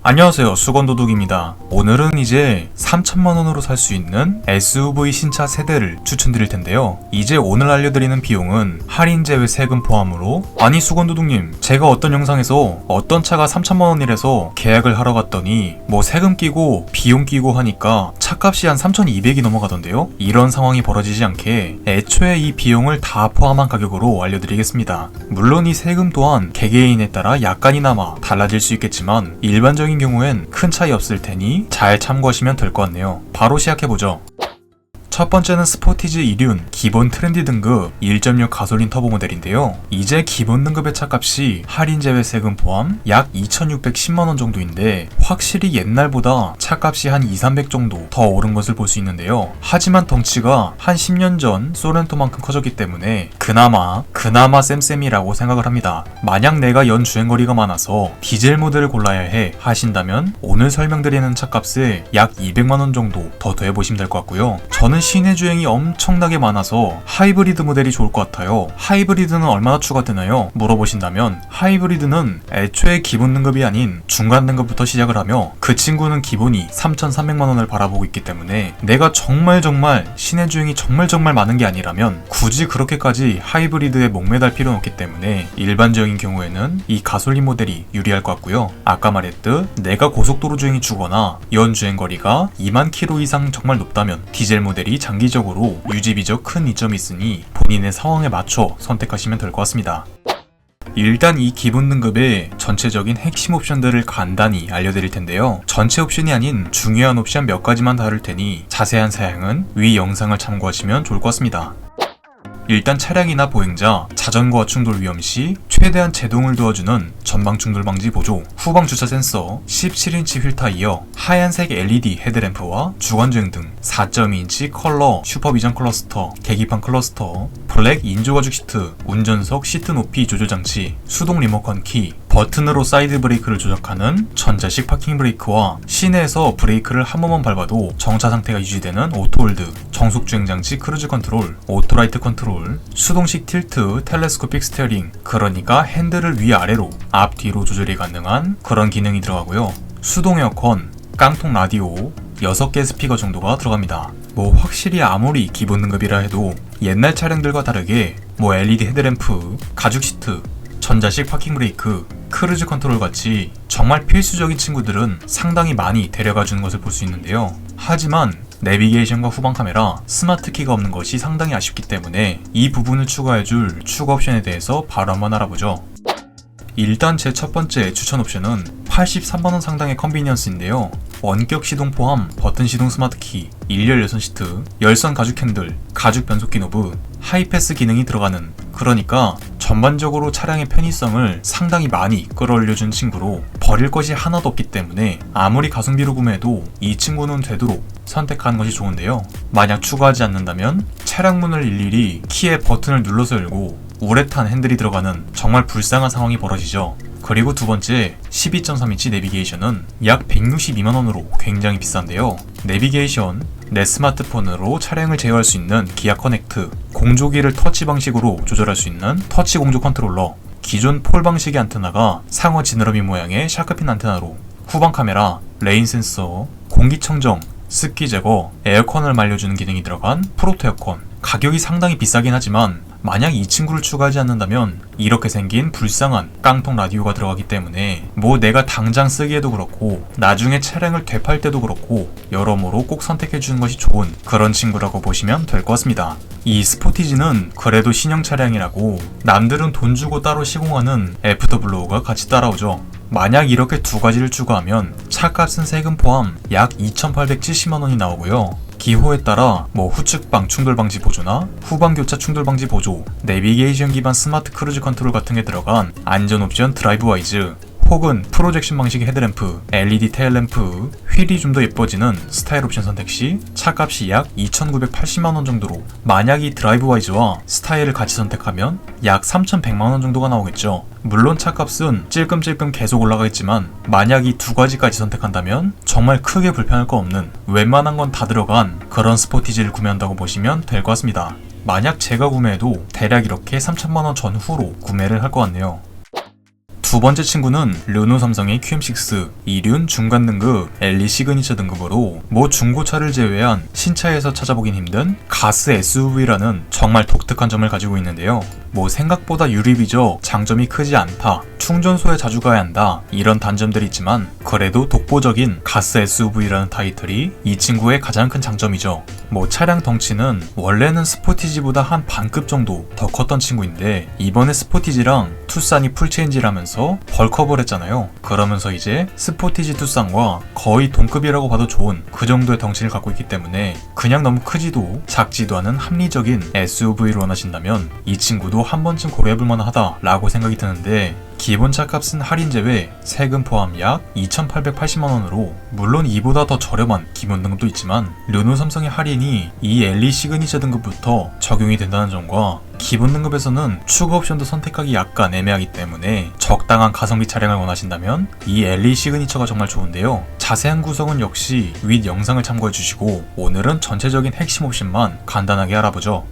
안녕하세요, 수건도둑입니다. 오늘은 이제 3천만원으로 살 수 있는 SUV 신차 세대를 추천드릴 텐데요. 이제 오늘 알려드리는 비용은 할인 제외 세금 포함으로, 아니 수건도둑님, 제가 어떤 영상에서 어떤 차가 3천만원이라서 계약을 하러 갔더니 뭐 세금 끼고 비용 끼고 하니까 차값이 한 3,200이 넘어가던데요. 이런 상황이 벌어지지 않게 애초에 이 비용을 다 포함한 가격으로 알려드리겠습니다. 물론 이 세금 또한 개개인에 따라 약간이나마 달라질 수 있겠지만 일반적인 경우엔 큰 차이 없을 테니 잘 참고하시면 될 것 같네요. 바로 시작해보죠. 첫 번째는 스포티지 이륜 기본 트렌디 등급 1.6 가솔린 터보 모델인데요. 이제 기본 등급의 차값이 할인 제외 세금 포함 약 2,610만원 정도인데 확실히 옛날보다 차값이 한 2,300 정도 더 오른 것을 볼 수 있는데요. 하지만 덩치가 한 10년 전 소렌토만큼 커졌기 때문에 그나마 쌤쌤이라고 생각을 합니다. 만약 내가 연 주행거리가 많아서 디젤 모델을 골라야 해 하신다면 오늘 설명드리는 차값에 약 200만원 정도 더 더해보시면 될 것 같고요. 저는 시내 주행이 엄청나게 많아서 하이브리드 모델이 좋을 것 같아요. 하이브리드는 얼마나 추가되나요? 물어보신다면 하이브리드는 애초에 기본 등급이 아닌 중간 등급부터 시작을 하며 그 친구는 기본이 3,300만원을 바라보고 있기 때문에 내가 정말 시내 주행이 정말 많은 게 아니라면 굳이 그렇게까지 하이브리드에 목매달 필요는 없기 때문에 일반적인 경우에는 이 가솔린 모델이 유리할 것 같고요. 아까 말했듯 내가 고속도로 주행이 주거나 연 주행거리가 2만 km 이상 정말 높다면 디젤 모델이 장기적으로 유지비적 큰 이점이 있으니 본인의 상황에 맞춰 선택하시면 될 것 같습니다. 일단 이 기본 등급의 전체적인 핵심 옵션들을 간단히 알려드릴 텐데요. 전체 옵션이 아닌 중요한 옵션 몇 가지만 다룰 테니 자세한 사양은 위 영상을 참고하시면 좋을 것 같습니다. 일단 차량이나 보행자, 자전거와 충돌 위험 시 최대한 제동을 도와주는 전방 충돌 방지 보조, 후방 주차 센서, 17인치 휠 타이어, 하얀색 LED 헤드램프와 주간주행 등 4.2인치 컬러 슈퍼비전 클러스터, 계기판 클러스터, 블랙 인조 가죽 시트, 운전석 시트 높이 조절 장치, 수동 리모컨 키, 버튼으로 사이드 브레이크를 조작하는 전자식 파킹 브레이크와 시내에서 브레이크를 한 번만 밟아도 정차 상태가 유지되는 오토홀드, 정속 주행 장치 크루즈 컨트롤, 오토라이트 컨트롤, 수동식 틸트 텔레스코픽 스티어링, 그러니까 핸들을 위아래로 앞뒤로 조절이 가능한 그런 기능이 들어가고요. 수동 에어컨, 깡통 라디오, 6개 스피커 정도가 들어갑니다. 뭐 확실히 아무리 기본 등급이라 해도 옛날 차량들과 다르게 뭐 LED 헤드램프, 가죽 시트, 전자식 파킹 브레이크, 크루즈 컨트롤 같이 정말 필수적인 친구들은 상당히 많이 데려가 주는 것을 볼 수 있는데요. 하지만 내비게이션과 후방 카메라, 스마트 키가 없는 것이 상당히 아쉽기 때문에 이 부분을 추가해줄 추가 옵션에 대해서 바로 한번 알아보죠. 일단 제 첫 번째 추천 옵션은 83만원 상당의 컨비니언스인데요. 원격 시동 포함 버튼 시동 스마트 키, 일렬 열선 시트, 열선 가죽 핸들, 가죽 변속기 노브, 하이패스 기능이 들어가는, 그러니까 전반적으로 차량의 편의성을 상당히 많이 끌어올려준 친구로 버릴 것이 하나도 없기 때문에 아무리 가성비로 구매해도 이 친구는 되도록 선택하는 것이 좋은데요. 만약 추가하지 않는다면 차량 문을 일일이 키에 버튼을 눌러서 열고 우레탄 핸들이 들어가는 정말 불쌍한 상황이 벌어지죠. 그리고 두 번째 12.3인치 내비게이션은 약 162만원으로 굉장히 비싼데요. 내비게이션, 내 스마트폰으로 차량을 제어할 수 있는 기아 커넥트, 공조기를 터치 방식으로 조절할 수 있는 터치 공조 컨트롤러, 기존 폴 방식의 안테나가 상어 지느러미 모양의 샤크핀 안테나로, 후방 카메라, 레인 센서, 공기청정, 습기 제거, 에어컨을 말려주는 기능이 들어간 프로토 에어컨. 가격이 상당히 비싸긴 하지만 만약 이 친구를 추가하지 않는다면 이렇게 생긴 불쌍한 깡통 라디오가 들어가기 때문에 뭐 내가 당장 쓰기에도 그렇고 나중에 차량을 되팔 때도 그렇고 여러모로 꼭 선택해주는 것이 좋은 그런 친구라고 보시면 될 것 같습니다. 이 스포티지는 그래도 신형 차량이라고 남들은 돈 주고 따로 시공하는 애프터블로우가 같이 따라오죠. 만약 이렇게 두 가지를 추가하면 차값은 세금 포함 약 2,870만원이 나오고요. 기호에 따라 뭐 후측방 충돌 방지 보조나 후방 교차 충돌 방지 보조, 내비게이션 기반 스마트 크루즈 컨트롤 같은 게 들어간 안전 옵션 드라이브 와이즈, 혹은 프로젝션 방식의 헤드램프, LED 테일램프, 휠이 좀 더 예뻐지는 스타일 옵션 선택 시 차값이 약 2,980만원 정도로, 만약 이 드라이브 와이즈와 스타일을 같이 선택하면 약 3,100만원 정도가 나오겠죠. 물론 차값은 찔끔찔끔 계속 올라가겠지만 만약 이 두 가지까지 선택한다면 정말 크게 불편할 거 없는 웬만한 건 다 들어간 그런 스포티지를 구매한다고 보시면 될 것 같습니다. 만약 제가 구매해도 대략 이렇게 3,000만원 전후로 구매를 할 것 같네요. 두 번째 친구는 르노 삼성의 QM6 이륜 중간 등급 엘리 시그니처 등급으로 뭐 중고차를 제외한 신차에서 찾아보긴 힘든 가스 SUV라는 정말 독특한 점을 가지고 있는데요. 뭐 생각보다 유리비적 장점이 크지 않다, 충전소에 자주 가야 한다 이런 단점들이 있지만 그래도 독보적인 가스 SUV라는 타이틀이 이 친구의 가장 큰 장점이죠. 뭐 차량 덩치는 원래는 스포티지보다 한 반급 정도 더 컸던 친구인데 이번에 스포티지랑 투싼이 풀체인지를 하면서 벌크업을 했잖아요. 그러면서 이제 스포티지 투싼과 거의 동급이라고 봐도 좋은 그 정도의 덩치를 갖고 있기 때문에 그냥 너무 크지도 작지도 않은 합리적인 SUV를 원하신다면 이 친구도 한 번쯤 고려해볼 만하다 라고 생각이 드는데, 기본 차값은 할인 제외 세금 포함 약 2,880만원으로 물론 이보다 더 저렴한 기본 등급도 있지만 르노 삼성의 할인이 이 엘리 시그니처 등급부터 적용이 된다는 점과 기본 등급에서는 추가 옵션도 선택하기 약간 애매하기 때문에 적당한 가성비 차량을 원하신다면 이 엘리 시그니처가 정말 좋은데요. 자세한 구성은 역시 윗 영상을 참고해주시고 오늘은 전체적인 핵심 옵션만 간단하게 알아보죠.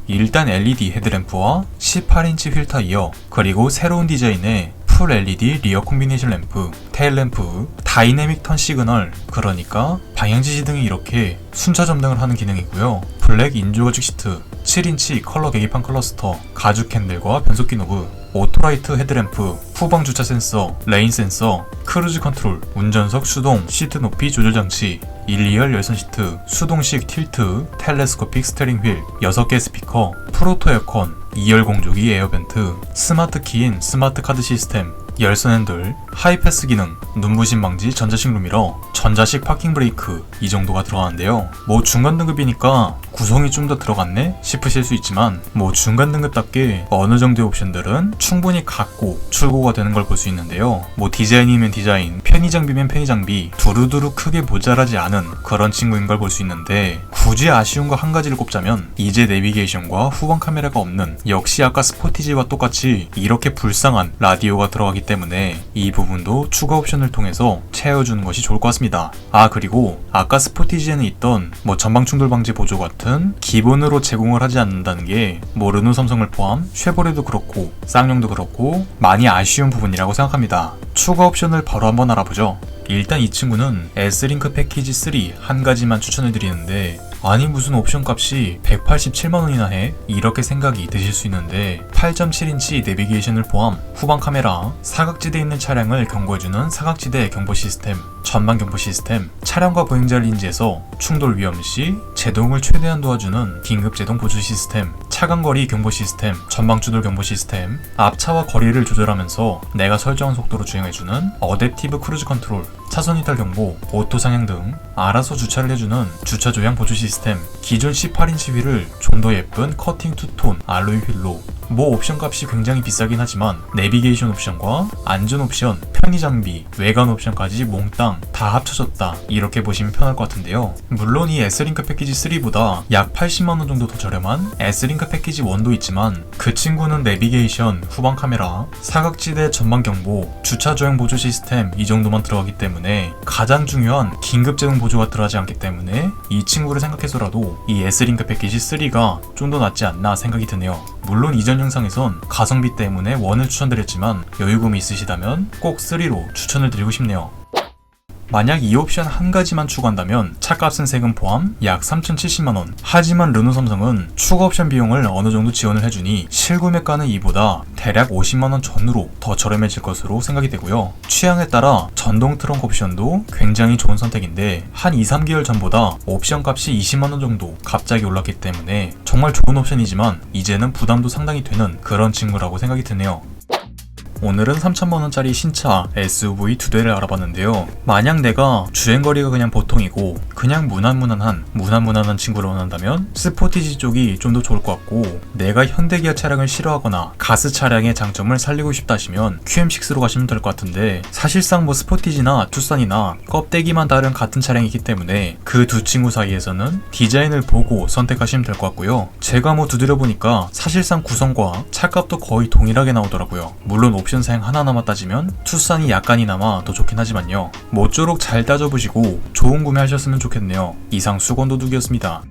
일단 LED 헤드램프와 18인치 휠 타이어, 그리고 새로운 디자인의 풀 LED 리어 콤비네이션 램프, 테일 램프, 다이내믹 턴 시그널, 그러니까 방향지시 등이 이렇게 순차 점등을 하는 기능이고요. 블랙 인조가죽 시트, 7인치 컬러 계기판 클러스터, 가죽 캔들과 변속기 노브, 오토라이트 헤드램프, 후방 주차 센서, 레인 센서, 크루즈 컨트롤, 운전석 수동 시트 높이 조절 장치, 1, 2열 열선 시트, 수동식 틸트, 텔레스코픽 스티어링 휠, 6개 스피커, 프로토 에어컨, 2열 공조기 에어벤트, 스마트 키인 스마트 카드 시스템, 열선 핸들, 하이패스 기능, 눈부심 방지 전자식 룸미러, 전자식 파킹 브레이크 이 정도가 들어가는데요. 뭐 중간 등급이니까 구성이 좀 더 들어갔네 싶으실 수 있지만 뭐 중간 등급답게 어느 정도의 옵션들은 충분히 갖고 출고가 되는 걸 볼 수 있는데요. 뭐 디자인이면 디자인, 편의 장비면 편의 장비, 두루두루 크게 모자라지 않은 그런 친구인 걸 볼 수 있는데, 굳이 아쉬운 거 한 가지를 꼽자면 이제 내비게이션과 후방 카메라가 없는, 역시 아까 스포티지와 똑같이 이렇게 불쌍한 라디오가 들어가기 때문에 이 부분도 추가 옵션을 통해서 채워주는 것이 좋을 것 같습니다. 아, 그리고 아까 스포티지에는 있던 뭐 전방 충돌 방지 보조 같은 기본으로 제공을 하지 않는다는 게 뭐 르노 삼성을 포함 쉐보레도 그렇고 쌍용도 그렇고 많이 아쉬운 부분이라고 생각합니다. 추가 옵션을 바로 한번 알아보죠. 일단 이 친구는 S링크 패키지 3 한 가지만 추천을 드리는데, 아니 무슨 옵션 값이 187만원이나 해? 이렇게 생각이 드실 수 있는데 8.7인치 내비게이션을 포함 후방 카메라, 사각지대에 있는 차량을 경고해주는 사각지대 경보 시스템, 전방 경보 시스템, 차량과 보행자를 인지해서 충돌 위험 시 제동을 최대한 도와주는 긴급 제동 보조 시스템, 차간거리 경보 시스템, 전방 추돌 경보 시스템, 앞차와 거리를 조절하면서 내가 설정한 속도로 주행해주는 어댑티브 크루즈 컨트롤, 차선 이탈 경보, 오토 상향 등 알아서 주차를 해주는 주차 조향 보조 시스템, 기존 18인치 휠을 좀 더 예쁜 커팅 투톤 알로이 휠로, 뭐 옵션 값이 굉장히 비싸긴 하지만 내비게이션 옵션과 안전 옵션, 편의 장비, 외관 옵션까지 몽땅 다 합쳐졌다 이렇게 보시면 편할 것 같은데요. 물론 이 S링크 패키지 3보다 약 80만원 정도 더 저렴한 S링크 패키지 1도 있지만 그 친구는 내비게이션, 후방 카메라, 사각지대 전방 경보, 주차 조향 보조 시스템 이 정도만 들어가기 때문에 가장 중요한 긴급 제동 보조가 들어가지 않기 때문에 이 친구를 생각해서라도 이 S링크 패키지 3가 좀 더 낫지 않나 생각이 드네요. 물론 이전 영상에선 가성비 때문에 1을 추천드렸지만 여유금이 있으시다면 꼭 3로 추천을 드리고 싶네요. 만약 이 옵션 한 가지만 추가한다면 차값은 세금 포함 약 3,070만원. 하지만 르노 삼성은 추가 옵션 비용을 어느 정도 지원을 해주니 실구매가는 이보다 대략 50만원 전후로 더 저렴해질 것으로 생각이 되고요. 취향에 따라 전동 트렁크 옵션도 굉장히 좋은 선택인데 한 2, 3개월 전보다 옵션 값이 20만원 정도 갑자기 올랐기 때문에 정말 좋은 옵션이지만 이제는 부담도 상당히 되는 그런 친구라고 생각이 드네요. 오늘은 3천만원짜리 신차 SUV 2대를 알아봤는데요. 만약 내가 주행거리가 그냥 보통이고 그냥 무난무난한 친구를 원한다면 스포티지 쪽이 좀 더 좋을 것 같고, 내가 현대기아 차량을 싫어하거나 가스 차량의 장점을 살리고 싶다 하시면 QM6로 가시면 될 것 같은데, 사실상 뭐 스포티지나 투싼이나 껍데기만 다른 같은 차량이기 때문에 그 두 친구 사이에서는 디자인을 보고 선택하시면 될 것 같고요. 제가 뭐 두드려보니까 사실상 구성과 차값도 거의 동일하게 나오더라고요. 물론 옵션 사양 하나하나만 따지면 투싼이 약간이나마 더 좋긴 하지만요. 모쪼록 잘 따져보시고 좋은 구매하셨으면 좋겠네요. 이상 수건도둑이었습니다.